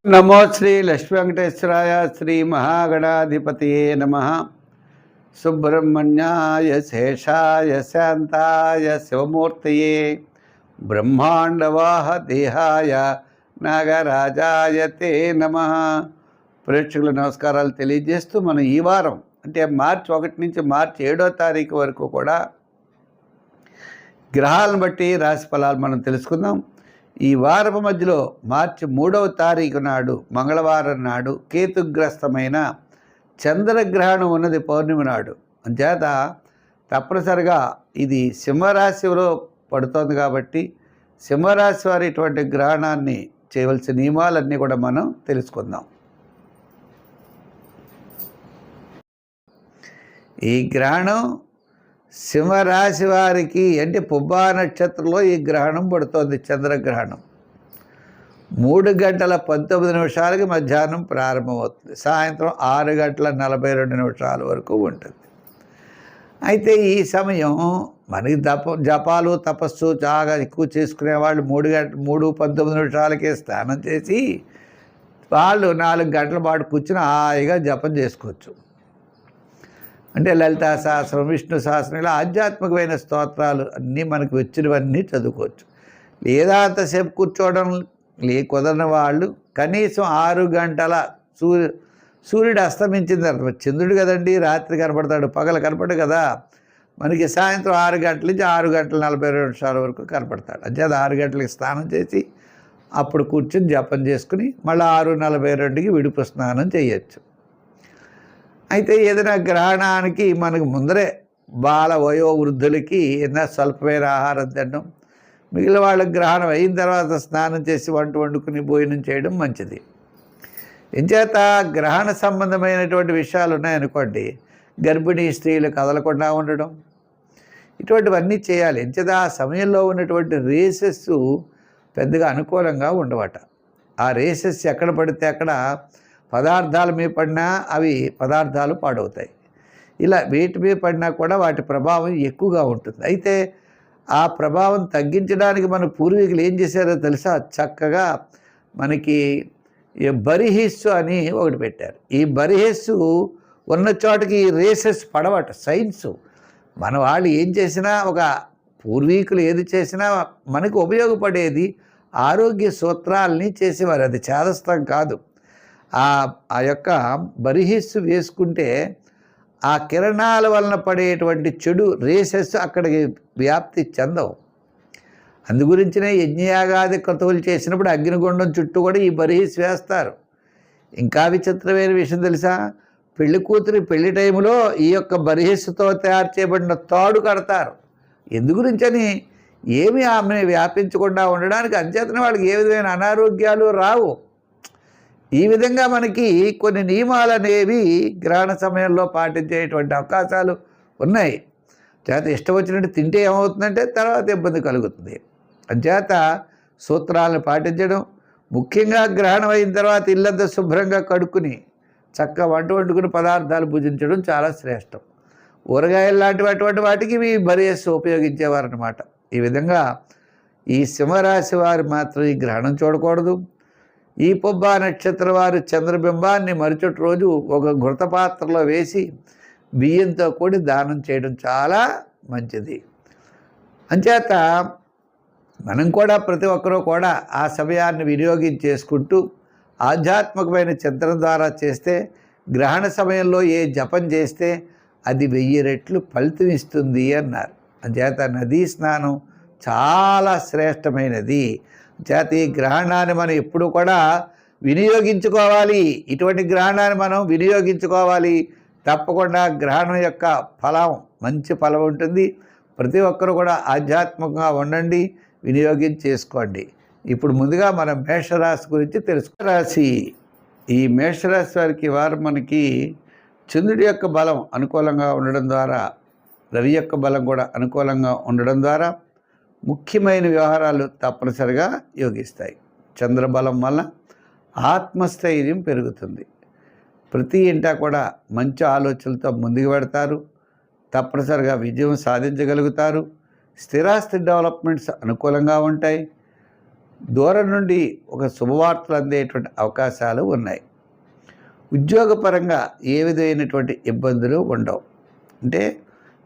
నమో శ్రీ లక్ష్మీ వెంకటేశ్వరాయ శ్రీ మహాగణాధిపతియే నమ. సుబ్రహ్మణ్యాయ శేషాయ శాంతాయ శివమూర్తయే బ్రహ్మాండవాహ దేహాయ నాగరాజాయ తే నమ. ప్రేక్షకుల నమస్కారాలు తెలియజేస్తూ మనం ఈ వారం అంటే మార్చి 1 నుంచి మార్చి 7వ తారీఖు వరకు కూడా గ్రహాలను బట్టి రాశి ఫలాలు మనం తెలుసుకుందాం. ఈ వారపు మధ్యలో మార్చి 3వ తారీఖు నాడు మంగళవారం నాడు కేతుగ్రస్తమైన చంద్రగ్రహణం ఉన్నది పౌర్ణమి నాడు. అంచేత తప్పనిసరిగా ఇది సింహరాశిలో పడుతోంది కాబట్టి సింహరాశి వారి ఇటువంటి గ్రహణాన్ని చేయవలసిన నియమాలన్నీ కూడా మనం తెలుసుకుందాం. ఈ గ్రహణం సింహరాశి వారికి అంటే పుబ్బా నక్షత్రంలో ఈ గ్రహణం పడుతోంది. చంద్రగ్రహణం 3:19 మధ్యాహ్నం ప్రారంభమవుతుంది. సాయంత్రం 6:42 వరకు ఉంటుంది. అయితే ఈ సమయం మనకి జపాలు తపస్సు చాలా ఎక్కువ చేసుకునే వాళ్ళు 3:19 స్నానం చేసి వాళ్ళు 4 గంటల పాటు కూర్చుని హాయిగా జపం చేసుకోవచ్చు. అంటే లలితా సహస్రం, విష్ణు సహస్రం, ఇలా ఆధ్యాత్మికమైన స్తోత్రాలు అన్నీ మనకు వచ్చినవన్నీ చదువుకోవచ్చు. లేదా అంతసేపు కూర్చోవడం కుదరని వాళ్ళు కనీసం 6 గంటల సూర్యుడు అస్తమించిన తర్వాత, చంద్రుడు కదండి రాత్రి కనపడతాడు, పగలు కనపడు కదా, మనకి సాయంత్రం 6 గంటల నుంచి 6:42 వరకు కనపడతాడు. అంటే అది 6 గంటలకి స్నానం చేసి అప్పుడు కూర్చొని జపం చేసుకుని మళ్ళీ 6:42కి విడుపు స్నానం చేయొచ్చు. అయితే ఏదైనా గ్రహణానికి మనకు ముందరే బాల వయో వృద్ధులకి ఏదైనా స్వల్పమైన ఆహారం తినడం, మిగిలిన వాళ్ళకి గ్రహణం అయిన తర్వాత స్నానం చేసి వంట వండుకుని భోజనం చేయడం మంచిది. ఎంచేత గ్రహణ సంబంధమైనటువంటి విషయాలు ఉన్నాయనుకోండి, గర్భిణీ స్త్రీలు కదలకుండా ఉండడం, ఇటువంటివన్నీ చేయాలి. ఎంచేత ఆ సమయంలో ఉన్నటువంటి రేసెస్ పెద్దగా అనుకూలంగా ఉండవట. ఆ రేసెస్ ఎక్కడ పడితే అక్కడ పదార్థాల మీద పడినా అవి పదార్థాలు పాడవుతాయి. ఇలా వీటి మీద పడినా కూడా వాటి ప్రభావం ఎక్కువగా ఉంటుంది. అయితే ఆ ప్రభావం తగ్గించడానికి మన పూర్వీకులు ఏం చేశారో తెలుసా? చక్కగా మనకి బరిహిస్సు అని ఒకటి పెట్టారు. ఈ బరిహిస్సు ఉన్న చోటకి ఈ రేసెస్ పడవట. సైన్సు మన వాళ్ళు ఏం చేసినా, ఒక పూర్వీకులు ఏది చేసినా మనకు ఉపయోగపడేది ఆరోగ్య సూత్రాలని చేసేవారు. అది చేదస్తం కాదు. ఆ యొక్క బరిహిస్సు వేసుకుంటే ఆ కిరణాల వలన పడేటువంటి చెడు రేసెస్ అక్కడికి వ్యాప్తి చెందవు. అందుగురించినే యజ్ఞయాగాది క్రతువులు చేసినప్పుడు అగ్నిగుండం చుట్టూ కూడా ఈ బరిహిస్ వేస్తారు. ఇంకా విచిత్రమైన విషయం తెలుసా? పెళ్లి కూతురి పెళ్లి టైంలో ఈ యొక్క బరిహిస్సుతో తయారు చేయబడిన తాడు కడతారు. ఎందుగురించని ఏమి ఆమెను వ్యాపించకుండా ఉండడానికి. అంచేతనే వాళ్ళకి ఏ విధమైన అనారోగ్యాలు రావు. ఈ విధంగా మనకి కొన్ని నియమాలు అనేవి గ్రహణ సమయంలో పాటించేటువంటి అవకాశాలు ఉన్నాయి. చేత ఇష్టం వచ్చినట్టు తింటే ఏమవుతుందంటే తర్వాత ఇబ్బంది కలుగుతుంది. అంచేత సూత్రాలను పాటించడం, ముఖ్యంగా గ్రహణం అయిన తర్వాత ఇల్లంతా శుభ్రంగా కడుక్కుని చక్కగా వంట వండుకుని పదార్థాలు భుజించడం చాలా శ్రేష్టం. ఊరగాయలు లాంటి అటువంటి వాటికి ఇవి బరిహస్సు ఉపయోగించేవారు అన్నమాట. ఈ విధంగా ఈ సింహరాశి వారు మాత్రం ఈ గ్రహణం చూడకూడదు. ఈ పుబ్బా నక్షత్రం వారు చంద్రబింబాన్ని మరుసటి రోజు ఒక ఘృతపాత్రలో వేసి బియ్యంతో కూడి దానం చేయడం చాలా మంచిది. అంచేత మనం కూడా ప్రతి ఒక్కరూ కూడా ఆ సమయాన్ని వినియోగించేసుకుంటూ ఆధ్యాత్మికమైన చింతన ద్వారా చేస్తే, గ్రహణ సమయంలో ఏ జపం చేస్తే అది 1000 రెట్లు ఫలితం ఇస్తుంది అన్నారు. అంచేత నదీ స్నానం చాలా శ్రేష్టమైనది. చేత ఈ గ్రహణాన్ని మనం ఎప్పుడు కూడా వినియోగించుకోవాలి. ఇటువంటి గ్రహణాన్ని మనం వినియోగించుకోవాలి. తప్పకుండా గ్రహణం యొక్క ఫలం మంచి ఫలం ఉంటుంది. ప్రతి ఒక్కరు కూడా ఆధ్యాత్మికంగా ఉండండి, వినియోగించేసుకోండి. ఇప్పుడు ముందుగా మనం మేషరాశి గురించి రాశి ఈ మేషరాశి వారికి వారు మనకి చంద్రుడి యొక్క బలం అనుకూలంగా ఉండడం ద్వారా, రవి యొక్క బలం కూడా అనుకూలంగా ఉండడం ద్వారా ముఖ్యమైన వ్యవహారాలు తప్పనిసరిగా యోగిస్తాయి. చంద్రబలం వల్ల ఆత్మస్థైర్యం పెరుగుతుంది. ప్రతి ఇంటా కూడా మంచి ఆలోచనలతో ముందుకు పెడతారు. తప్పనిసరిగా విజయం సాధించగలుగుతారు. స్థిరాస్తి డెవలప్మెంట్స్ అనుకూలంగా ఉంటాయి. దూరం నుండి ఒక శుభవార్తలు అందేటువంటి అవకాశాలు ఉన్నాయి. ఉద్యోగపరంగా ఏ విధమైనటువంటి ఇబ్బందులు ఉండవు. అంటే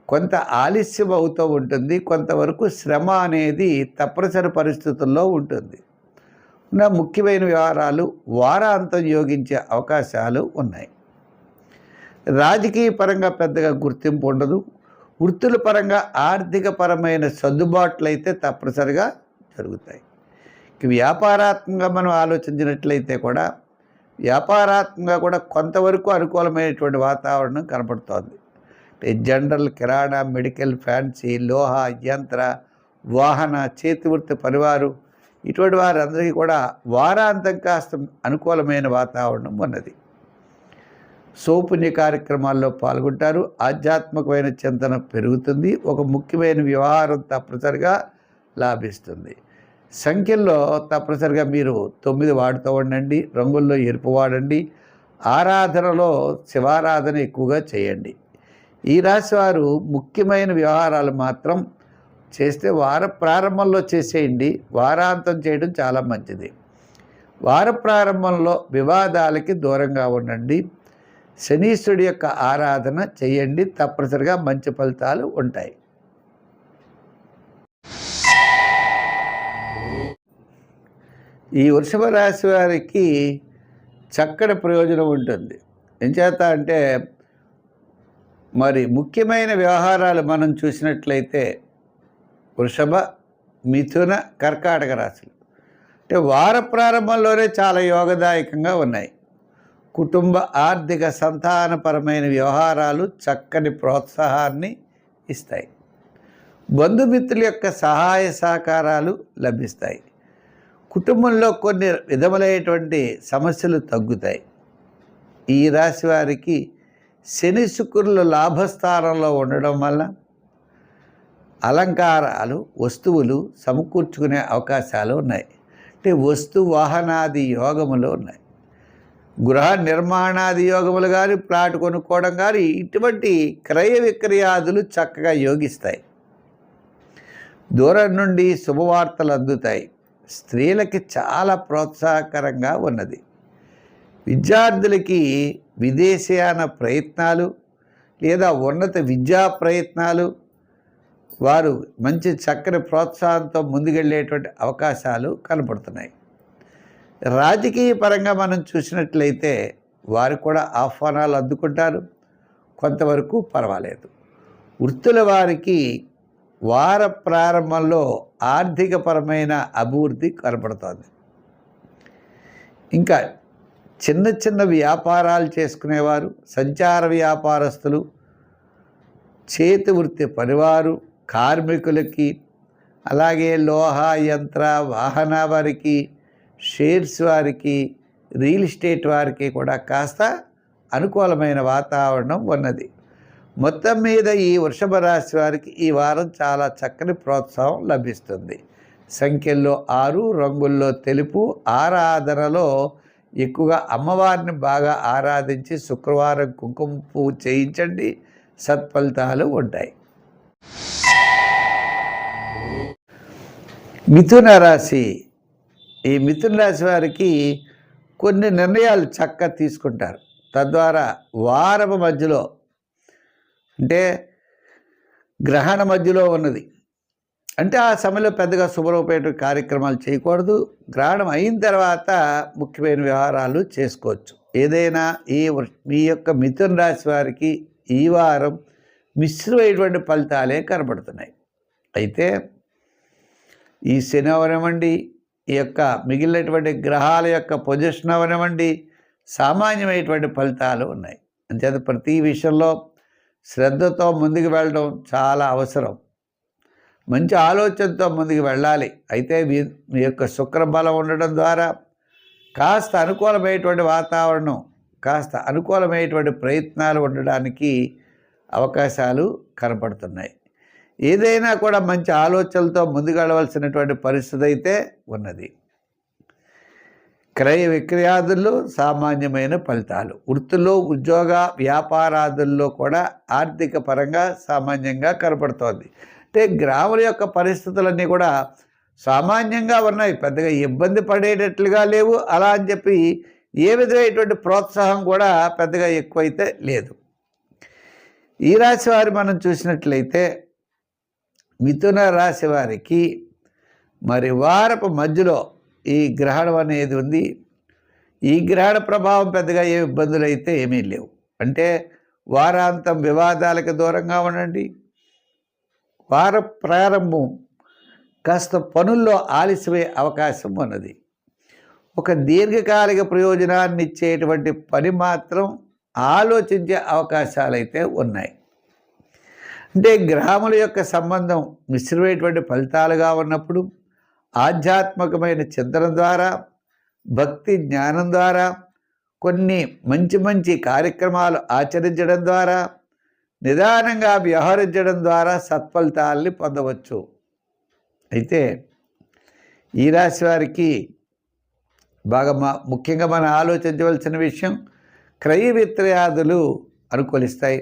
కొంత ఆలస్యం అవుతూ ఉంటుంది, కొంతవరకు శ్రమ అనేది తప్పనిసరి పరిస్థితుల్లో ఉంటుంది. ఉన్న ముఖ్యమైన వ్యవహారాలు వారాంతం యోగించే అవకాశాలు ఉన్నాయి. రాజకీయ పరంగా పెద్దగా గుర్తింపు ఉండదు. వృత్తుల పరంగా ఆర్థిక పరమైన సర్దుబాట్లు అయితే తప్పనిసరిగా జరుగుతాయి. వ్యాపారాత్మకంగా మనం ఆలోచించినట్లయితే కూడా వ్యాపారాత్మకంగా కూడా కొంతవరకు అనుకూలమైనటువంటి వాతావరణం కనపడుతోంది. జనరల్, కిరాణా, మెడికల్, ఫ్యాన్సీ, లోహ, యంత్ర, వాహన, చేతివృత్తి పరివారు ఇటువంటి వారందరికీ కూడా వారాంతం కాస్త అనుకూలమైన వాతావరణం ఉన్నది. సౌపుణ్య కార్యక్రమాల్లో పాల్గొంటారు. ఆధ్యాత్మికమైన చింతన పెరుగుతుంది. ఒక ముఖ్యమైన వ్యవహారం తప్పనిసరిగా లాభిస్తుంది. సంఖ్యల్లో తప్పనిసరిగా మీరు 9 వాడుతూ ఉండండి. రంగుల్లో ఎరుపు వాడండి. ఆరాధనలో శివారాధన ఎక్కువగా చేయండి. ఈ రాశి వారు ముఖ్యమైన వ్యవహారాలు మాత్రం చేస్తే వార ప్రారంభంలో చేసేయండి. వారాంతం చేయడం చాలా మంచిది. వార ప్రారంభంలో వివాదాలకి దూరంగా ఉండండి. శనీశ్వరుడి యొక్క ఆరాధన చేయండి. తప్పనిసరిగా మంచి ఫలితాలు ఉంటాయి. ఈ వృషభ రాశి వారికి చక్కటి ప్రయోజనం ఉంటుంది. ఎంచేత అంటే మరి ముఖ్యమైన వ్యవహారాలు మనం చూసినట్లయితే వృషభ, మిథున, కర్కాటక రాశులు అంటే వార ప్రారంభంలోనే చాలా యోగదాయకంగా ఉన్నాయి. కుటుంబ, ఆర్థిక, సంతానపరమైన వ్యవహారాలు చక్కని ప్రోత్సాహాన్ని ఇస్తాయి. బంధుమిత్రుల యొక్క సహాయ సహకారాలు లభిస్తాయి. కుటుంబంలో కొన్ని విధములైనటువంటి సమస్యలు తగ్గుతాయి. ఈ రాశి వారికి శని శుక్రులు లాభస్థానంలో ఉండడం వల్ల అలంకారాలు, వస్తువులు సమకూర్చుకునే అవకాశాలు ఉన్నాయి. అంటే వస్తు వాహనాది యోగములు ఉన్నాయి. గృహ నిర్మాణాది యోగములు కానీ, ప్లాట్ కొనుక్కోవడం కానీ ఇటువంటి క్రయ విక్రయాదులు చక్కగా యోగిస్తాయి. దూరం నుండి శుభవార్తలు అందుతాయి. స్త్రీలకి చాలా ప్రోత్సాహకరంగా ఉన్నది. విద్యార్థులకి విదేశీయాన ప్రయత్నాలు లేదా ఉన్నత విద్యా ప్రయత్నాలు వారు మంచి చక్కని ప్రోత్సాహంతో ముందుకెళ్ళేటువంటి అవకాశాలు కనపడుతున్నాయి. రాజకీయ పరంగా మనం చూసినట్లయితే వారు కూడా ఆహ్వానాలు అందుకుంటారు. కొంతవరకు పర్వాలేదు. వృత్తుల వారికి వార ప్రారంభంలో ఆర్థికపరమైన అభివృద్ధి కనపడుతోంది. ఇంకా చిన్న చిన్న వ్యాపారాలు చేసుకునేవారు, సంచార వ్యాపారస్తులు, చేతి వృత్తి పనివారు, కార్మికులకి, అలాగే లోహ, యంత్ర, వాహన వారికి, షేర్స్ వారికి, రియల్ ఎస్టేట్ వారికి కూడా కాస్త అనుకూలమైన వాతావరణం ఉన్నది. మొత్తం మీద ఈ వృషభ రాశి వారికి ఈ వారం చాలా చక్కని ప్రోత్సాహం లభిస్తుంది. సంఖ్యల్లో 6, రంగుల్లో తెలుపు. ఆరాధనలో ఎక్కువగా అమ్మవారిని బాగా ఆరాధించి శుక్రవారం కుంకుమ పువ్వు చేయించండి. సత్ఫలితాలు ఉంటాయి. మిథున రాశి. ఈ మిథున రాశి వారికి కొన్ని నిర్ణయాలు చక్కగా తీసుకుంటారు. తద్వారా వారపు మధ్యలో అంటే గ్రహణ మధ్యలో ఉన్నది అంటే ఆ సమయంలో పెద్దగా శుభ్రపేట కార్యక్రమాలు చేయకూడదు. గ్రహణం అయిన తర్వాత ముఖ్యమైన వ్యవహారాలు చేసుకోవచ్చు. ఏదైనా ఈ యొక్క మిథున రాశి వారికి ఈ వారం మిశ్రమైనటువంటి ఫలితాలే కనబడుతున్నాయి. అయితే ఈ శని అవనివ్వండి, ఈ యొక్క మిగిలినటువంటి గ్రహాల యొక్క పొజిషన్ అవనివ్వండి, సామాన్యమైనటువంటి ఫలితాలు ఉన్నాయి. అంచేత ప్రతి విషయంలో శ్రద్ధతో ముందుకు వెళ్ళడం చాలా అవసరం. మంచి ఆలోచనతో ముందుకు వెళ్ళాలి. అయితే మీ యొక్క శుక్రబలం ఉండడం ద్వారా కాస్త అనుకూలమైనటువంటి వాతావరణం, కాస్త అనుకూలమైనటువంటి ప్రయత్నాలు ఉండడానికి అవకాశాలు కనపడుతున్నాయి. ఏదైనా కూడా మంచి ఆలోచనలతో ముందుకు వెళ్ళవలసినటువంటి పరిస్థితి అయితే ఉన్నది. క్రయ విక్రయాదుల్లో సామాన్యమైన ఫలితాలు. వృత్తుల్లో, ఉద్యోగ వ్యాపారాదుల్లో కూడా ఆర్థిక పరంగా సామాన్యంగా కనపడుతోంది. అంటే గ్రాముల యొక్క పరిస్థితులన్నీ కూడా సామాన్యంగా ఉన్నాయి, పెద్దగా ఇబ్బంది పడేటట్లుగా లేవు. అలా అని చెప్పి ఏ విధమైనటువంటి ప్రోత్సాహం కూడా పెద్దగా ఎక్కువైతే లేదు. ఈ రాశి వారు మనం చూసినట్లయితే మిథున రాశి వారికి మరి వారపు మధ్యలో ఈ గ్రహణం అనేది ఉంది. ఈ గ్రహణ ప్రభావం పెద్దగా ఏ ఇబ్బందులు అయితే ఏమీ లేవు. అంటే వారాంతం వివాదాలకు దూరంగా ఉండండి. వార ప్రారంభం కాస్త పనుల్లో ఆలస్యమయ్యే అవకాశం ఉన్నది. ఒక దీర్ఘకాలిక ప్రయోజనాన్ని ఇచ్చేటువంటి పని మాత్రం ఆలోచించే అవకాశాలైతే ఉన్నాయి. అంటే గ్రహముల యొక్క సంబంధం మిశ్రమైనటువంటి ఫలితాలుగా ఉన్నప్పుడు ఆధ్యాత్మికమైన చింతన ద్వారా, భక్తి జ్ఞానం ద్వారా, కొన్ని మంచి మంచి కార్యక్రమాలు ఆచరించడం ద్వారా, నిదానంగా వ్యవహరించడం ద్వారా సత్ఫలితాలని పొందవచ్చు. అయితే ఈ రాశి వారికి బాగా ముఖ్యంగా మనం ఆలోచించవలసిన విషయం, క్రయ విక్రయాదులు అనుకూలిస్తాయి.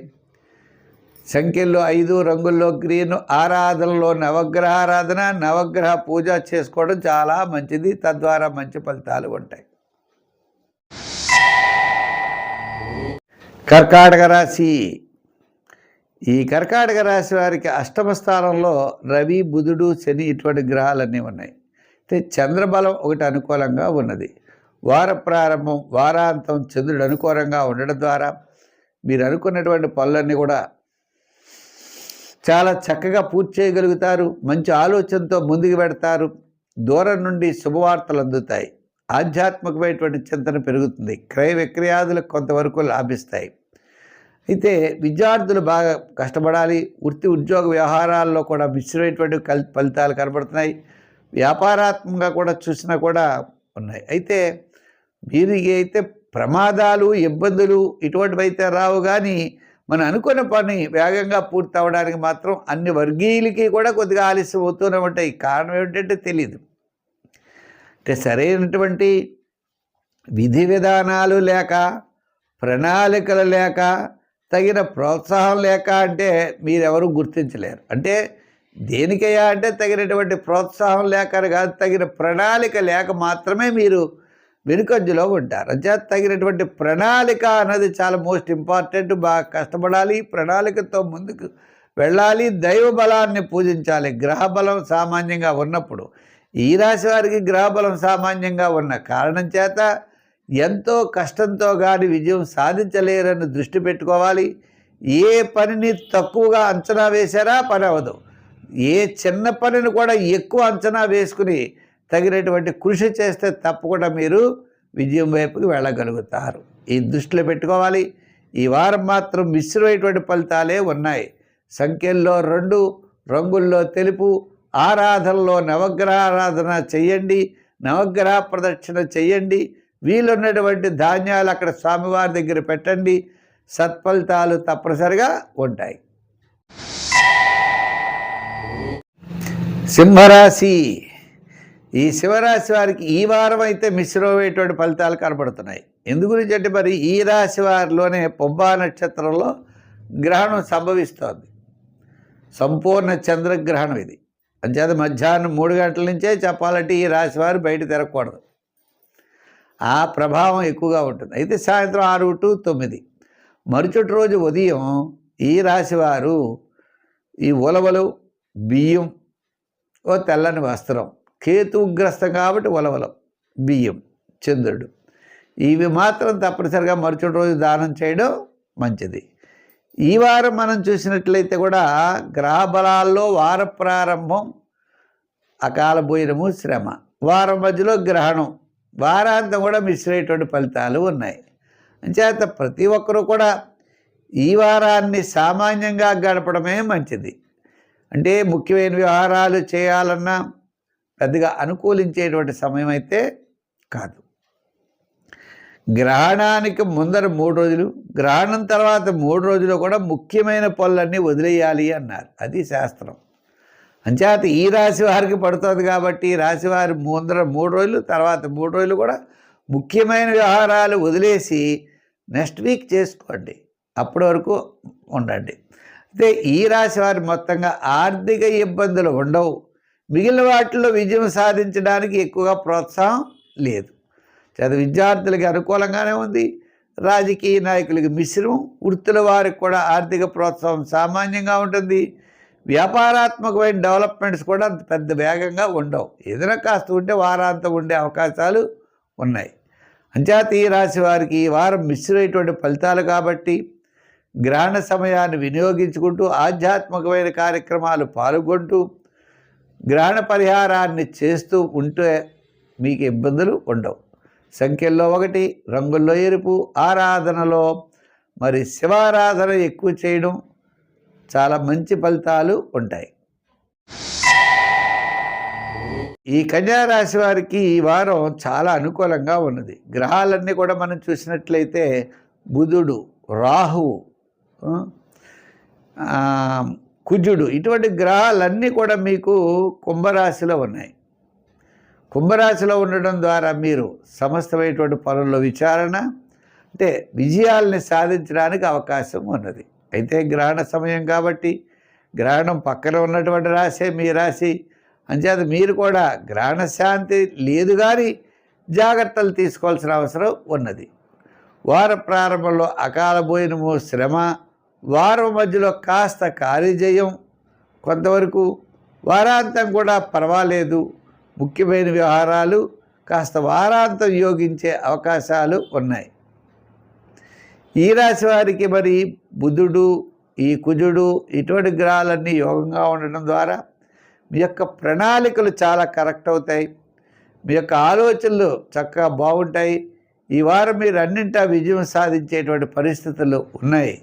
సంఖ్యల్లో 5, రంగుల్లో గ్రీన్, ఆరాధనలో నవగ్రహ ఆరాధన, నవగ్రహ పూజ చేసుకోవడం చాలా మంచిది. తద్వారా మంచి ఫలితాలు ఉంటాయి. కర్కాటక రాశి. ఈ కర్కాటక రాశి వారికి అష్టమ స్థానంలో రవి, బుధుడు, శని ఇటువంటి గ్రహాలన్నీ ఉన్నాయి. అయితే చంద్రబలం ఒకటి అనుకూలంగా ఉన్నది. వార ప్రారంభం, వారాంతం చంద్రుడు అనుకూలంగా ఉండడం ద్వారా మీరు అనుకున్నటువంటి పనులన్నీ కూడా చాలా చక్కగా పూర్తి చేయగలుగుతారు. మంచి ఆలోచనతో ముందుకు పెడతారు. దూరం నుండి శుభవార్తలు అందుతాయి. ఆధ్యాత్మికమైనటువంటి చింతన పెరుగుతుంది. క్రయ విక్రయాదులకు కొంతవరకు లాభిస్తాయి. అయితే విద్యార్థులు బాగా కష్టపడాలి. వృత్తి ఉద్యోగ వ్యవహారాల్లో కూడా మిశ్రమైనటువంటి ఫలితాలు కనబడుతున్నాయి. వ్యాపారాత్మకంగా కూడా చూసినా కూడా ఉన్నాయి. అయితే వీరికి అయితే ప్రమాదాలు, ఇబ్బందులు ఇటువంటివి అయితే రావు. కానీ మనం అనుకున్న పని వేగంగా పూర్తి అవ్వడానికి మాత్రం అన్ని వర్గీయులకి కూడా కొద్దిగా ఆలస్యం అవుతూనే ఉంటాయి. కారణం ఏమిటంటే తెలియదు. అంటే సరైనటువంటి విధి విధానాలు లేక, ప్రణాళికలు లేక, తగిన ప్రోత్సాహం లేక అంటే మీరెవరూ గుర్తించలేరు. అంటే దేనికయ్యా అంటే తగినటువంటి ప్రోత్సాహం లేక కాదు, తగిన ప్రణాళిక లేక మాత్రమే మీరు వెనుకంజలో ఉంటారు. అంచేత తగినటువంటి ప్రణాళిక అన్నది చాలా మోస్ట్ ఇంపార్టెంట్. బాగా కష్టపడాలి, ప్రణాళికతో ముందుకు వెళ్ళాలి, దైవ బలాన్ని పూజించాలి. గ్రహబలం సామాన్యంగా ఉన్నప్పుడు ఈ రాశి వారికి గ్రహబలం సామాన్యంగా ఉన్న కారణం చేత ఎంతో కష్టంతో కానీ విజయం సాధించలేరని దృష్టి పెట్టుకోవాలి. ఏ పనిని తక్కువగా అంచనా వేశారా పని అవ్వదు. ఏ చిన్న పనిని కూడా ఎక్కువ అంచనా వేసుకుని తగినటువంటి కృషి చేస్తే తప్పకుండా మీరు విజయం వైపుకి వెళ్ళగలుగుతారు. ఈ దృష్టిలో పెట్టుకోవాలి. ఈ వారం మాత్రం మిశ్రమైనటువంటి ఫలితాలే ఉన్నాయి. సంఖ్యల్లో 2, రంగుల్లో తెలుపు, ఆరాధనలో నవగ్రహ ఆరాధన చెయ్యండి, నవగ్రహ ప్రదక్షిణ చెయ్యండి. వీలున్నటువంటి ధాన్యాలు అక్కడ స్వామివారి దగ్గర పెట్టండి. సత్ఫలితాలు తప్పనిసరిగా ఉంటాయి. సింహరాశి. ఈ సింహరాశి వారికి ఈ వారం అయితే మిశ్రమైనటువంటి ఫలితాలు కనబడుతున్నాయి. ఎందు గురించి అంటే మరి ఈ రాశి వారిలోనే పొబ్బా నక్షత్రంలో గ్రహణం సంభవిస్తోంది. సంపూర్ణ చంద్రగ్రహణం ఇది. అంచేత మధ్యాహ్నం 3 గంటల నుంచే చెప్పాలంటే ఈ రాశి వారు బయట తిరగకూడదు. ఆ ప్రభావం ఎక్కువగా ఉంటుంది. అయితే సాయంత్రం 6 to 9 మరుసటి రోజు ఉదయం ఈ రాశివారు ఈ ఉలవలు, బియ్యం, ఓ తెల్లని వస్త్రం, కేతుగ్రస్తం కాబట్టి ఉలవలం, బియ్యం, చంద్రుడు, ఇవి మాత్రం తప్పనిసరిగా మరుసటి రోజు దానం చేయడం మంచిది. ఈ వారం మనం చూసినట్లయితే కూడా గ్రహ బలాల్లో వార ప్రారంభం అకాల భోజనము, శ్రమ, వారం మధ్యలో గ్రహణం, వారాంతం కూడా మిశ్రమైనటువంటి ఫలితాలు ఉన్నాయి. అంచేత ప్రతి ఒక్కరూ కూడా ఈ వారాన్ని సామాన్యంగా గడపడమే మంచిది. అంటే ముఖ్యమైన వ్యవహారాలు చేయాలన్నా పెద్దగా అనుకూలించేటువంటి సమయం అయితే కాదు. గ్రహణానికి ముందర 3 రోజులు, గ్రహణం తర్వాత 3 రోజులు కూడా ముఖ్యమైన పనులన్నీ వదిలేయాలి అన్నారు. అది శాస్త్రం. అంచేత ఈ రాశి వారికి పడుతుంది కాబట్టి ఈ రాశి వారి ముందర 3 రోజులు, తర్వాత 3 రోజులు కూడా ముఖ్యమైన వ్యవహారాలు వదిలేసి నెక్స్ట్ వీక్ చేసుకోండి. అప్పటి వరకు ఉండండి. అయితే ఈ రాశి వారి మొత్తంగా ఆర్థిక ఇబ్బందులు ఉండవు. మిగిలిన వాటిల్లో విజయం సాధించడానికి ఎక్కువగా ప్రోత్సాహం లేదు. విద్యార్థులకి అనుకూలంగానే ఉంది, రాజకీయ నాయకులకి మిశ్రమం, వృత్తుల వారికి కూడా ఆర్థిక ప్రోత్సాహం సామాన్యంగా ఉంటుంది. వ్యాపారాత్మకమైన డెవలప్మెంట్స్ కూడా అంత పెద్ద వేగంగా ఉండవు. ఏదైనా కాస్త ఉంటే వారాంతం ఉండే అవకాశాలు ఉన్నాయి. అంచేత ఈ రాశి వారికి ఈ వారం మిశ్రమైనటువంటి ఫలితాలు కాబట్టి గ్రహణ సమయాన్ని వినియోగించుకుంటూ ఆధ్యాత్మికమైన కార్యక్రమాలు పాల్గొంటూ గ్రహణ పరిహారాన్ని చేస్తూ ఉంటే మీకు ఇబ్బందులు ఉండవు. సంఖ్యల్లో 1, రంగుల్లో ఎరుపు, ఆరాధనలో మరి శివారాధన ఎక్కువ చేయడం చాలా మంచి ఫలితాలు ఉంటాయి. ఈ కన్యా రాశి వారికి ఈ వారం చాలా అనుకూలంగా ఉన్నది. గ్రహాలన్నీ కూడా మనం చూసినట్లయితే బుధుడు, రాహువు, కుజుడు ఇటువంటి గ్రహాలన్నీ కూడా మీకు కుంభరాశిలో ఉన్నాయి. కుంభరాశిలో ఉండడం ద్వారా మీరు సమస్తమైనటువంటి పనుల్లో విచారణ అంటే విజయాల్ని సాధించడానికి అవకాశం ఉన్నది. అయితే గ్రహణ సమయం కాబట్టి గ్రహణం పక్కన ఉన్నటువంటి రాశే మీ రాశి. అంచేత మీరు కూడా గ్రహణ శాంతి లేదు కానీ జాగ్రత్తలు తీసుకోవాల్సిన అవసరం ఉన్నది. వార ప్రారంభంలో అకాల భోజనము, శ్రమ, వారం మధ్యలో కాస్త కార్యజయం, కొంతవరకు వారాంతం కూడా పర్వాలేదు. ముఖ్యమైన వ్యవహారాలు కాస్త వారాంతం యోగించే అవకాశాలు ఉన్నాయి. ఈ రాశి వారికి మరి బుధుడు, ఈ కుజుడు ఇటువంటి గ్రహాలన్నీ యోగంగా ఉండడం ద్వారా మీ యొక్క ప్రణాళికలు చాలా కరెక్ట్ అవుతాయి. మీ యొక్క ఆలోచనలు చక్కగా బాగుంటాయి. ఈ వారం మీరు అన్నింటా విజయం సాధించేటువంటి పరిస్థితులు ఉన్నాయి.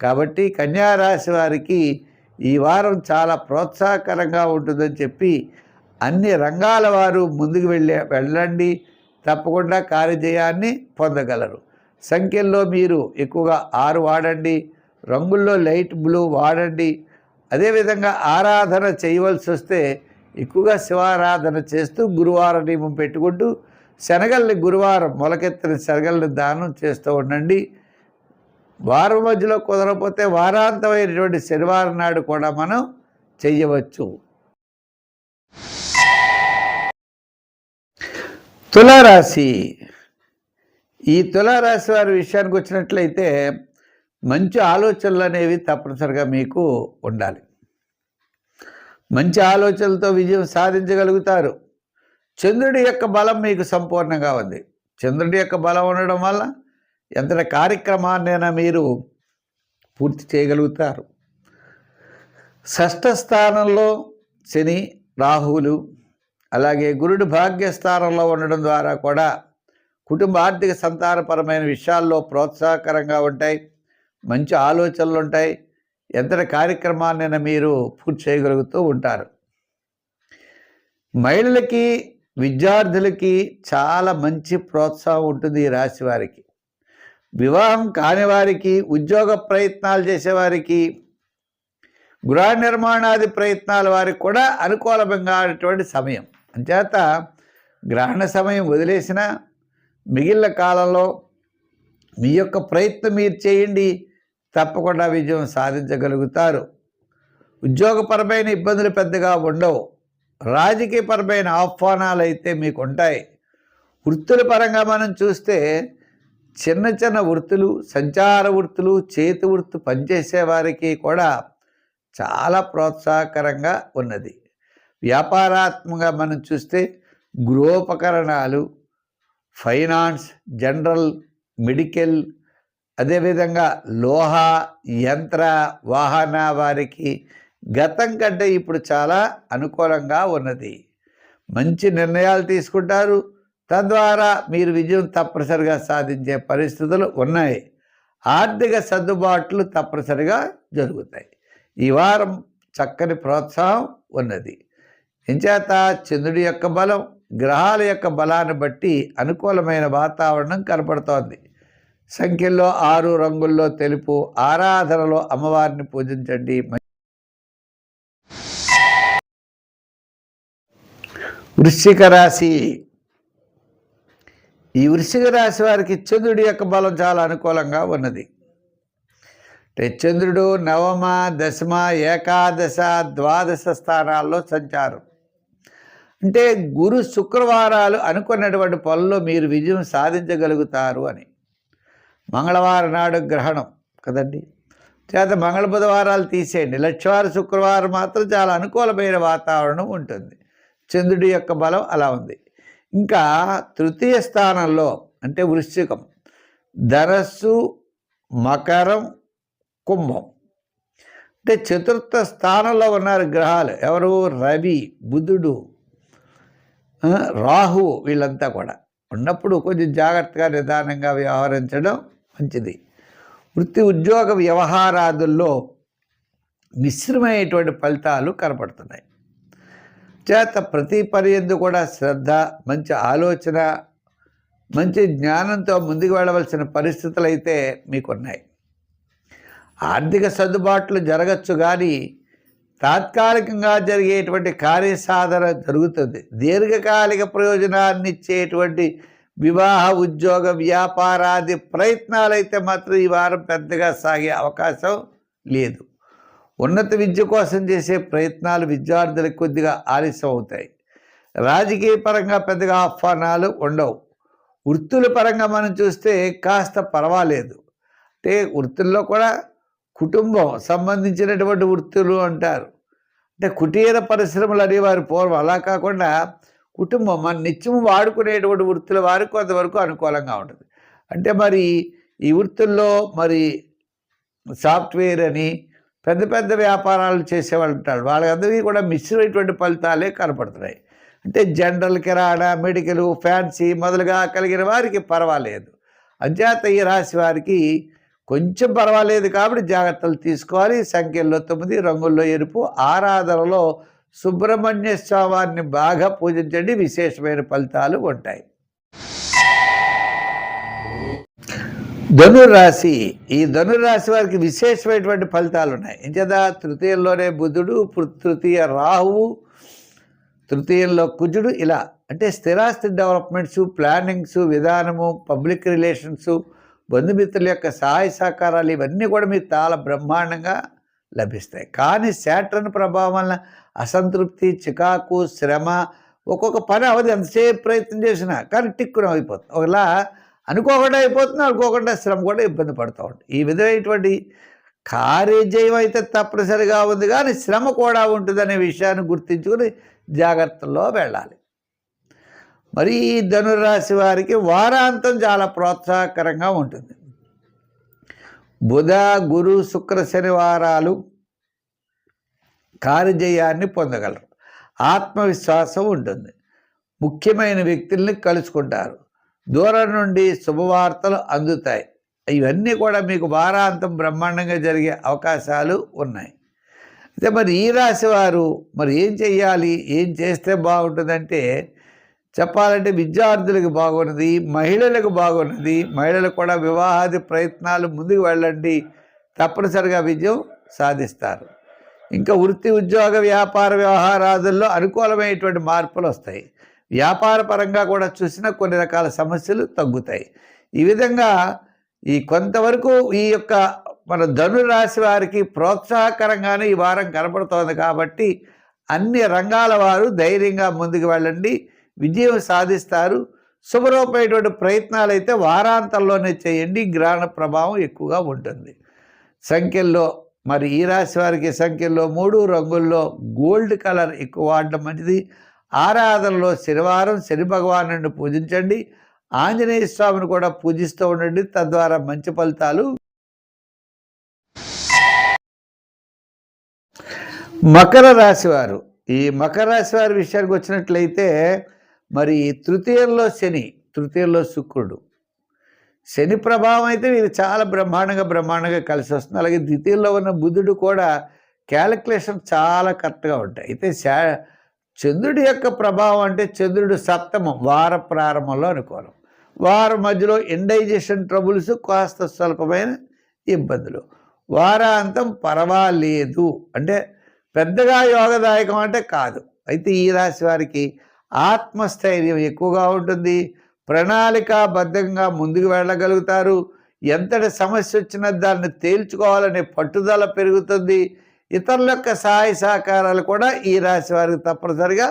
కాబట్టి కన్యా రాశి వారికి ఈ వారం చాలా ప్రోత్సాహకరంగా ఉంటుందని చెప్పి అన్ని రంగాల వారు ముందుకు వెళ్ళండి. తప్పకుండా కార్యజయాన్ని పొందగలరు. సంఖ్యల్లో మీరు ఎక్కువగా 6 వాడండి. రంగుల్లో లైట్ బ్లూ వాడండి. అదేవిధంగా ఆరాధన చేయవలసి వస్తే ఎక్కువగా శివారాధన చేస్తూ గురువారం నియమం పెట్టుకుంటూ శనగల్ని గురువారం మొలకెత్తిన శనగల్ని దానం చేస్తూ ఉండండి. వారం మధ్యలో కుదరకపోతే వారాంతమైనటువంటి శనివారం నాడు కూడా మనం చెయ్యవచ్చు. తులారాశి. ఈ తులారాశి వారి విషయానికి వచ్చినట్లయితే మంచి ఆలోచనలు అనేవి తప్పనిసరిగా మీకు ఉండాలి. మంచి ఆలోచనలతో విజయం సాధించగలుగుతారు. చంద్రుడి యొక్క బలం మీకు సంపూర్ణంగా ఉంది. చంద్రుడి యొక్క బలం ఉండడం వల్ల ఎంతటి కార్యక్రమాన్నైనా మీరు పూర్తి చేయగలుగుతారు. షష్ఠ స్థానంలో శని, రాహువులు, అలాగే గురుడు భాగ్యస్థానంలో ఉండడం ద్వారా కూడా కుటుంబ ఆర్థిక సంతానపరమైన విషయాల్లో ప్రోత్సాహకరంగా ఉంటాయి. మంచి ఆలోచనలు ఉంటాయి. ఎంతటి కార్యక్రమాన్నైనా మీరు పూర్తి చేయగలుగుతూ ఉంటారు. మహిళలకి, విద్యార్థులకి చాలా మంచి ప్రోత్సాహం ఉంటుంది ఈ రాశి వారికి. వివాహం కాని వారికి, ఉద్యోగ ప్రయత్నాలు చేసేవారికి, గృహ నిర్మాణాది ప్రయత్నాల వారికి కూడా అనుకూలమైనటువంటి సమయం. అంచేత గ్రహణ సమయం వదిలేసిన మిగిలిన కాలంలో మీ యొక్క ప్రయత్నం మీరు చేయండి. తప్పకుండా విజయం సాధించగలుగుతారు. ఉద్యోగపరమైన ఇబ్బందులు పెద్దగా ఉండవు. రాజకీయపరమైన ఆహ్వానాలు అయితే మీకు ఉంటాయి. వృత్తుల పరంగా మనం చూస్తే చిన్న చిన్న వృత్తులు, సంచార వృత్తులు, చేతి వృత్తి పనిచేసే వారికి కూడా చాలా ప్రోత్సాహకరంగా ఉన్నది. వ్యాపారాత్మకంగా మనం చూస్తే గృహోపకరణాలు, ఫైనాన్స్, జనరల్, మెడికల్, అదేవిధంగా లోహ, యంత్ర, వాహన వారికి గతం కంటే ఇప్పుడు చాలా అనుకూలంగా ఉన్నది. మంచి నిర్ణయాలు తీసుకుంటారు. తద్వారా మీరు విజయం తప్పనిసరిగా సాధించే పరిస్థితులు ఉన్నాయి. ఆర్థిక సర్దుబాట్లు తప్పనిసరిగా జరుగుతాయి. ఈ వారం చక్కని ప్రోత్సాహం ఉన్నది. ఎంచేత చంద్రుడి యొక్క బలం, గ్రహాల యొక్క బలాన్ని బట్టి అనుకూలమైన వాతావరణం కనపడుతోంది. సంఖ్యల్లో 6, రంగుల్లో తెలుపు, ఆరాధనలో అమ్మవారిని పూజించండి. వృశ్చిక రాశి. ఈ వృశ్చిక రాశి వారికి చంద్రుడి యొక్క బలం చాలా అనుకూలంగా ఉన్నది. చంద్రుడు నవమ, దశమ, ఏకాదశ, ద్వాదశ స్థానాల్లో సంచారం. అంటే గురు శుక్రవారాలు అనుకున్నటువంటి పనుల్లో మీరు విజయం సాధించగలుగుతారు అని. మంగళవారం నాడు గ్రహణం కదండి, చేత మంగళ బుధవారాలు తీసేయండి. లక్షవారం శుక్రవారం మాత్రం చాలా అనుకూలమైన వాతావరణం ఉంటుంది. చంద్రుడి యొక్క బలం అలా ఉంది. ఇంకా తృతీయ స్థానంలో అంటే వృశ్చికం, ధనస్సు, మకరం, కుంభం అంటే చతుర్థ స్థానంలో ఉన్నారు గ్రహాలు. ఎవరు? రవి, బుధుడు, రాహువు, వీళ్ళంతా కూడా ఉన్నప్పుడు కొంచెం జాగ్రత్తగా నిదానంగా వ్యవహరించడం మంచిది. వృత్తి ఉద్యోగ వ్యవహారాదుల్లో మిశ్రమైనటువంటి ఫలితాలు కనపడుతున్నాయి. చేత ప్రతి పని యందు కూడా శ్రద్ధ, మంచి ఆలోచన, మంచి జ్ఞానంతో ముందుకు వెళ్ళవలసిన పరిస్థితులు అయితే మీకున్నాయి. ఆర్థిక సర్దుబాట్లు జరగచ్చు, కానీ తాత్కాలికంగా జరిగేటువంటి కార్యసాధన జరుగుతుంది. దీర్ఘకాలిక ప్రయోజనాన్ని ఇచ్చేటువంటి వివాహ, ఉద్యోగ, వ్యాపారాది ప్రయత్నాలైతే మాత్రం ఈ వారం పెద్దగా సాగే అవకాశం లేదు. ఉన్నత విద్య కోసం చేసే ప్రయత్నాలు విద్యార్థులకు కొద్దిగా ఆలస్యం అవుతాయి. రాజకీయ పరంగా పెద్దగా ఆహ్వానాలు ఉండవు. వృత్తుల పరంగా మనం చూస్తే కాస్త పర్వాలేదు. అంటే వృత్తుల్లో కూడా కుటుంబం సంబంధించినటువంటి వృత్తులు అంటారు. అంటే కుటీర పరిశ్రమలు అనేవారు పూర్వం, అలా కాకుండా కుటుంబం మన నిత్యం వాడుకునేటువంటి వృత్తుల వారికి కొంతవరకు అనుకూలంగా ఉంటుంది. అంటే మరి ఈ వృత్తుల్లో మరి సాఫ్ట్వేర్ అని పెద్ద పెద్ద వ్యాపారాలు చేసేవాళ్ళు ఉంటారు. వాళ్ళందరికీ కూడా మిశ్రమైనటువంటి ఫలితాలే కనపడుతున్నాయి. అంటే జనరల్, కిరాణా, మెడికల్, ఫ్యాన్సీ మొదలుగా కలిగిన వారికి పర్వాలేదు. అంచేత ఈ రాశి వారికి కొంచెం పర్వాలేదు కాబట్టి జాగ్రత్తలు తీసుకోవాలి. సంఖ్యల్లో 9, రంగుల్లో ఎరుపు. ఆరాధనలో సుబ్రహ్మణ్య స్వామిని బాగా పూజించండి, విశేషమైన ఫలితాలు ఉంటాయి. ధనుర్రాశి. ఈ ధనుర్రాశి వారికి విశేషమైనటువంటి ఫలితాలు ఉన్నాయి. ఇంచేత తృతీయంలోనే బుధుడు, తృతీయ రాహువు, తృతీయంలో కుజుడు. ఇలా అంటే స్థిరాస్తి డెవలప్మెంట్స్, ప్లానింగ్స్, విధానము, పబ్లిక్ రిలేషన్స్, బంధుమిత్రుల యొక్క సహాయ సహకారాలు ఇవన్నీ కూడా మీకు చాలా బ్రహ్మాండంగా లభిస్తాయి. కానీ శాటర్న్ ప్రభావం వలన అసంతృప్తి, చికాకు, శ్రమ, ఒక్కొక్క పని అవధి ఎంతసేపు ప్రయత్నం చేసినా కానీ టిక్కున అయిపోతుంది. ఒకలా అనుకోకుండా అయిపోతుంది, అనుకోకుండా శ్రమ కూడా ఇబ్బంది పడుతూ ఉంటుంది. ఈ విధమైనటువంటి కార్యజయం అయితే తప్పనిసరిగా ఉంది, కానీ శ్రమ కూడా ఉంటుందనే విషయాన్ని గుర్తించుకుని జాగ్రత్తల్లో వెళ్ళాలి. మరి ఈ ధనురాశి వారికి వారాంతం చాలా ప్రోత్సాహకరంగా ఉంటుంది. బుధ, గురు, శుక్ర, శనివారాలు కార్యజయాన్ని పొందగలరు. ఆత్మవిశ్వాసం ఉంటుంది. ముఖ్యమైన వ్యక్తుల్ని కలుసుకుంటారు. దూరం నుండి శుభవార్తలు అందుతాయి. ఇవన్నీ కూడా మీకు వారాంతం బ్రహ్మాండంగా జరిగే అవకాశాలు ఉన్నాయి. అయితే మరి ఈ రాశి వారు మరి ఏం చెయ్యాలి, ఏం చేస్తే బాగుంటుందంటే, చెప్పాలంటే విద్యార్థులకు బాగున్నది, మహిళలకు బాగున్నది. మహిళలకు కూడా వివాహాది ప్రయత్నాలు ముందుకు వెళ్ళండి, తప్పనిసరిగా విజయం సాధిస్తారు. ఇంకా వృత్తి, ఉద్యోగ, వ్యాపార వ్యవహారాదుల్లో అనుకూలమైనటువంటి మార్పులు వస్తాయి. వ్యాపార పరంగా కూడా చూసిన కొన్ని రకాల సమస్యలు తగ్గుతాయి. ఈ విధంగా ఈ కొంతవరకు ఈ యొక్క మన ధనురాశి వారికి ప్రోత్సాహకరంగానే ఈ వారం కనపడుతోంది. కాబట్టి అన్ని రంగాల వారు ధైర్యంగా ముందుకు వెళ్ళండి, విజయం సాధిస్తారు. శుభరూపమైనటువంటి ప్రయత్నాలు అయితే వారాంతంలోనే చేయండి. గ్రహణ ప్రభావం ఎక్కువగా ఉంటుంది. సంఖ్యల్లో మరి ఈ రాశి వారికి సంఖ్యల్లో 3, రంగుల్లో గోల్డ్ కలర్ ఎక్కువ వాడడం మంచిది. ఆరాధనలో శనివారం శని భగవాను పూజించండి. ఆంజనేయ స్వామిని కూడా పూజిస్తూ ఉండండి, తద్వారా మంచి ఫలితాలు. మకర రాశి వారు. ఈ మకర రాశి వారి విషయానికి వచ్చినట్లయితే మరి తృతీయంలో శని, తృతీయంలో శుక్రుడు. శని ప్రభావం అయితే వీరు చాలా బ్రహ్మాండంగా కలిసి వస్తుంది. అలాగే ద్వితీయంలో ఉన్న బుధుడు కూడా క్యాలిక్యులేషన్ చాలా కరెక్ట్గా ఉంటాయి. అయితే చంద్రుడి యొక్క ప్రభావం అంటే చంద్రుడు సప్తమం, వార ప్రారంభంలో అనుకోవాలి. వారం మధ్యలో ఇండైజెషన్ ట్రబుల్స్, కాస్త స్వల్పమైన ఇబ్బందులు. వారాంతం పర్వాలేదు, అంటే పెద్దగా యోగదాయకం అంటే కాదు. అయితే ఈ రాశి వారికి ఆత్మస్థైర్యం ఎక్కువగా ఉంటుంది. ప్రణాళికాబద్ధంగా ముందుకు వెళ్ళగలుగుతారు. ఎంతటి సమస్య వచ్చినా దాన్ని తేల్చుకోవాలనే పట్టుదల పెరుగుతుంది. ఇతరుల యొక్క సహాయ సహకారాలు కూడా ఈ రాశి వారికి తప్పనిసరిగా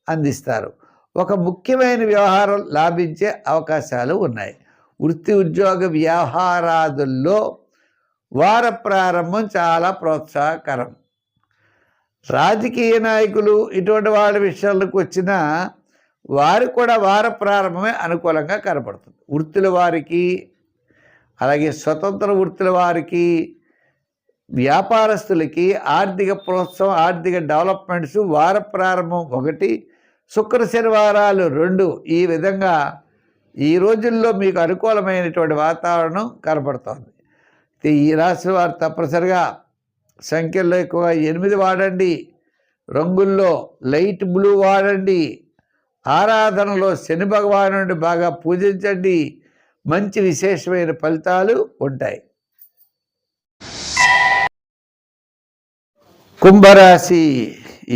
అందిస్తారు. ఒక ముఖ్యమైన వ్యవహారం లాభించే అవకాశాలు ఉన్నాయి. వృత్తి ఉద్యోగ వ్యవహారాదుల్లో వార ప్రారంభం చాలా ప్రోత్సాహకరం. రాజకీయ నాయకులు ఇటువంటి వాళ్ళ విషయాలకు వచ్చినా వారికి కూడా వార ప్రారంభమే అనుకూలంగా కనపడుతుంది. వృత్తుల వారికి, అలాగే స్వతంత్ర వృత్తుల వారికి, వ్యాపారస్తులకి ఆర్థిక ప్రోత్సాహం, ఆర్థిక డెవలప్మెంట్స్ వార ప్రారంభం 1, శుక్ర శనివారాలు 2, ఈ విధంగా ఈ రోజుల్లో మీకు అనుకూలమైనటువంటి వాతావరణం కనపడుతోంది. ఈ రాశి వారు తప్పనిసరిగా సంఖ్యల్లో ఎక్కువగా 8 వాడండి, రంగుల్లో లైట్ బ్లూ వాడండి, ఆరాధనలో శని భగవానుడిని బాగా పూజించండి. మంచి విశేషమైన ఫలితాలు ఉంటాయి. కుంభరాశి.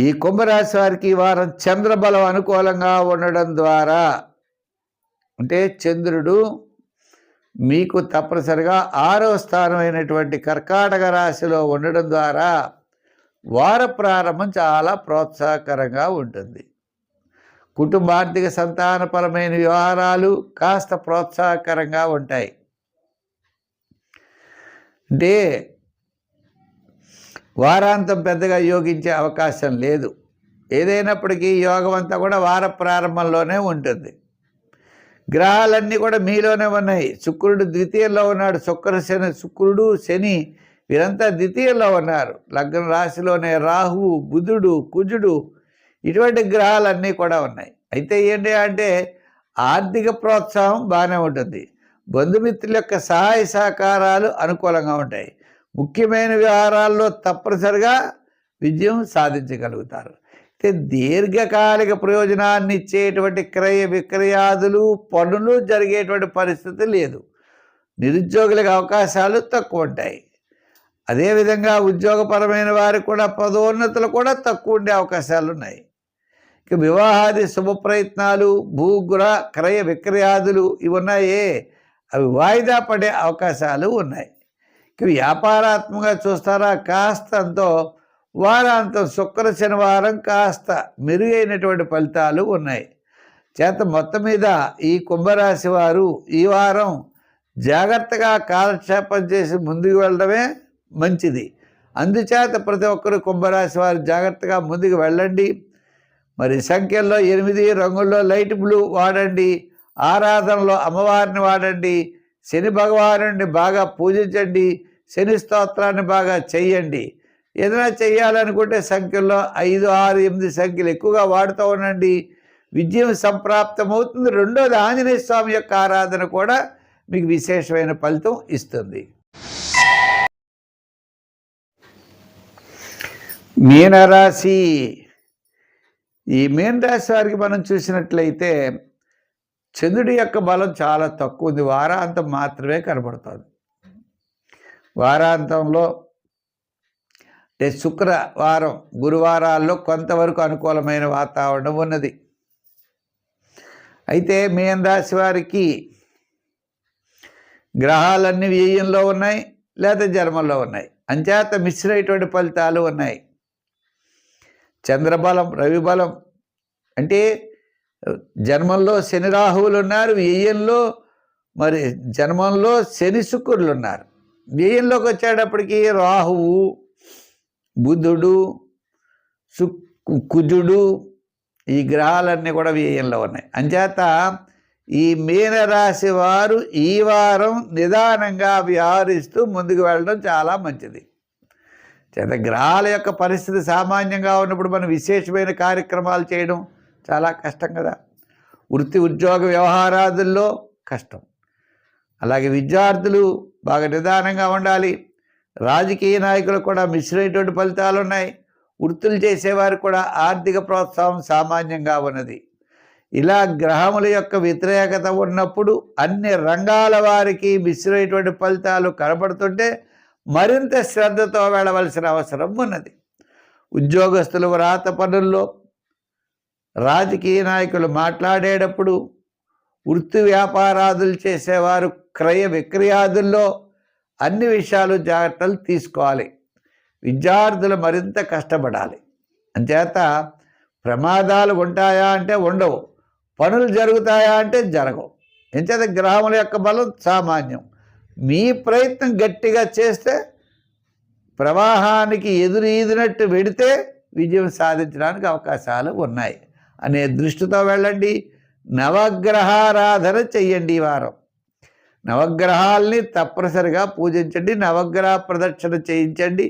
ఈ కుంభరాశి వారికి ఈ వారం చంద్రబలం అనుకూలంగా ఉండడం ద్వారా, అంటే చంద్రుడు మీకు తప్పనిసరిగా 6వ స్థానమైనటువంటి కర్కాటక రాశిలో ఉండడం ద్వారా వార ప్రారంభం చాలా ప్రోత్సాహకరంగా ఉంటుంది. కుటుంబార్థిక సంతానపరమైన వ్యవహారాలు కాస్త ప్రోత్సాహకరంగా ఉంటాయి. అంటే వారాంతం పెద్దగా యోగించే అవకాశం లేదు. ఏదైనప్పటికీ యోగం అంతా కూడా వార ప్రారంభంలోనే ఉంటుంది. గ్రహాలన్నీ కూడా మీలోనే ఉన్నాయి. శుక్రుడు ద్వితీయంలో ఉన్నాడు. శుక్రుడు శని వీరంతా ద్వితీయంలో ఉన్నారు. లగ్న రాశిలోనే రాహువు, బుధుడు, కుజుడు, ఇటువంటి గ్రహాలన్నీ కూడా ఉన్నాయి. అయితే ఏంటి అంటే ఆర్థిక ప్రోత్సాహం బాగానే ఉంటుంది. బంధుమిత్రుల యొక్క సహాయ సహకారాలు అనుకూలంగా ఉంటాయి. ముఖ్యమైన వ్యవహారాల్లో తప్పనిసరిగా విజయం సాధించగలుగుతారు. అయితే దీర్ఘకాలిక ప్రయోజనాన్ని ఇచ్చేటువంటి క్రయ విక్రయాదులు, పనులు జరిగేటువంటి పరిస్థితి లేదు. నిరుద్యోగులకు అవకాశాలు తక్కువ ఉంటాయి. అదేవిధంగా ఉద్యోగపరమైన వారికి కూడా పదోన్నతులు కూడా తక్కువ ఉండే అవకాశాలు ఉన్నాయి. ఇక వివాహాది శుభ ప్రయత్నాలు, భూగృహ క్రయ విక్రయాదులు ఇవి ఉన్నాయే, అవి వాయిదా పడే అవకాశాలు ఉన్నాయి. ఇక వ్యాపారాత్మకంగా చూస్తారా, కాస్తంతో వారాంతం శుక్ర శనివారం కాస్త మెరుగైనటువంటి ఫలితాలు ఉన్నాయి. చేత మొత్తం మీద ఈ కుంభరాశి వారు ఈ వారం జాగ్రత్తగా కాలక్షేపం చేసి ముందుకు వెళ్ళడమే మంచిది. అందుచేత ప్రతి ఒక్కరు కుంభరాశి వారు జాగ్రత్తగా ముందుకు వెళ్ళండి. మరి సంఖ్యల్లో 8, రంగుల్లో లైట్ బ్లూ వాడండి, ఆరాధనలో అమ్మవారిని వాడండి, శని భగవానుడిని బాగా పూజించండి, శని స్తోత్రాన్ని బాగా చెయ్యండి. ఏదైనా చెయ్యాలనుకుంటే సంఖ్యల్లో 5, 6, 8 సంఖ్యలు ఎక్కువగా వాడుతూ ఉండండి. విజయం సంప్రాప్తమవుతుంది. రెండోది ఆంజనేయ స్వామి యొక్క ఆరాధన కూడా మీకు విశేషమైన ఫలితం ఇస్తుంది. మీనరాశి. ఈ మీనరాశి వారికి మనం చూసినట్లయితే చంద్రుడి యొక్క బలం చాలా తక్కువ ఉంది. వారాంతం మాత్రమే కనబడుతుంది. వారాంతంలో శుక్రవారం, గురువారాల్లో కొంతవరకు అనుకూలమైన వాతావరణం ఉన్నది. అయితే మీనరాశి వారికి గ్రహాలన్నీ వ్యయంలో ఉన్నాయి, లేదా జన్మల్లో ఉన్నాయి. అంచేత మిశ్రమైనటువంటి ఫలితాలు ఉన్నాయి. చంద్రబలం, రవి బలం అంటే జన్మంలో శని రాహువులు ఉన్నారు, వ్యయంలో మరి జన్మంలో శని శుక్రులు ఉన్నారు. వ్యయంలోకి వచ్చేటప్పటికి రాహువు, బుధుడు, కుజుడు, ఈ గ్రహాలన్నీ కూడా వ్యయంలో ఉన్నాయి. అంచేత ఈ మీనరాశి వారు ఈ వారం నిదానంగా వ్యవహరిస్తూ ముందుకు వెళ్ళడం చాలా మంచిది. చేత గ్రహాల యొక్క పరిస్థితి సామాన్యంగా ఉన్నప్పుడు మనం విశేషమైన కార్యక్రమాలు చేయడం చాలా కష్టం కదా. వృత్తి ఉద్యోగ వ్యవహారాదుల్లో కష్టం. అలాగే విద్యార్థులు బాగా నిదానంగా ఉండాలి. రాజకీయ నాయకులు కూడా మిశ్రమైనటువంటి ఫలితాలు ఉన్నాయి. వృత్తులు చేసేవారు కూడా ఆర్థిక ప్రోత్సాహం సామాన్యంగా ఉన్నది. ఇలా గ్రహముల యొక్క వ్యతిరేకత ఉన్నప్పుడు అన్ని రంగాల వారికి మిశ్రమైనటువంటి ఫలితాలు కనబడుతుంటే మరింత శ్రద్ధతో వెళ్ళవలసిన అవసరం ఉన్నది. ఉద్యోగస్తులు వ్రాత పనుల్లో, రాజకీయ నాయకులు మాట్లాడేటప్పుడు, వృత్తి వ్యాపారాదులు చేసేవారు క్రయ విక్రయాదుల్లో అన్ని విషయాలు జాగ్రత్తలు తీసుకోవాలి. విద్యార్థులు మరింత కష్టపడాలి. అంచేత ప్రమాదాలు ఉంటాయా అంటే ఉండవు, పనులు జరుగుతాయా అంటే జరగవు. ఎంచేత గ్రహముల యొక్క బలం సామాన్యం. మీ ప్రయత్నం గట్టిగా చేస్తే ప్రవాహానికి ఎదురీదినట్టు వెడితే విజయం సాధించడానికి అవకాశాలు ఉన్నాయి అనే దృష్టితో వెళ్ళండి. నవగ్రహారాధన చెయ్యండి. ఈ వారం నవగ్రహాల్ని తప్పనిసరిగా పూజించండి, నవగ్రహ ప్రదక్షిణ చేయించండి.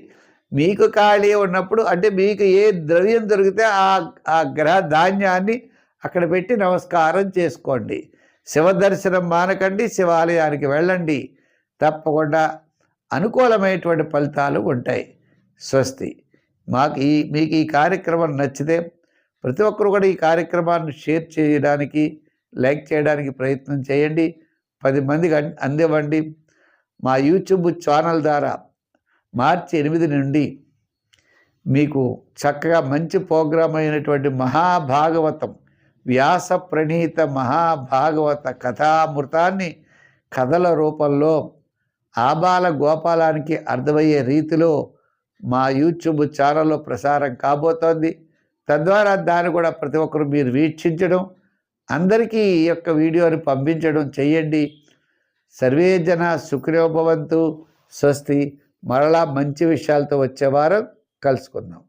మీకు ఖాళీ ఉన్నప్పుడు, అంటే మీకు ఏ ద్రవ్యం దొరికితే ఆ గ్రహ ధాన్యాన్ని అక్కడ పెట్టి నమస్కారం చేసుకోండి. శివ దర్శనం మానకండి, శివాలయానికి వెళ్ళండి. తప్పకుండా అనుకూలమైనటువంటి ఫలితాలు ఉంటాయి. స్వస్తి. మీకు ఈ కార్యక్రమం నచ్చితే ప్రతి ఒక్కరు కూడా ఈ కార్యక్రమాన్ని షేర్ చేయడానికి, లైక్ చేయడానికి ప్రయత్నం చేయండి. 10 మందికి అందివ్వండి. మా యూట్యూబ్ ఛానల్ ద్వారా మార్చి 8 నుండి మీకు చక్కగా మంచి ప్రోగ్రాం అయినటువంటి మహాభాగవతం, వ్యాస ప్రణీత మహాభాగవత కథామృతాన్ని కథల రూపంలో ఆబాల గోపాలానికి అర్థమయ్యే రీతిలో మా యూట్యూబ్ ఛానల్లో ప్రసారం కాబోతోంది. తద్వారా దాన్ని కూడా ప్రతి ఒక్కరు మీరు వీక్షించడం, అందరికీ ఈ యొక్క వీడియోని పంపించడం చేయండి. సర్వే జన సుఖినో భవంతు. స్వస్తి. మరలా మంచి విషయాలతో వచ్చే వారం కలుసుకుందాం.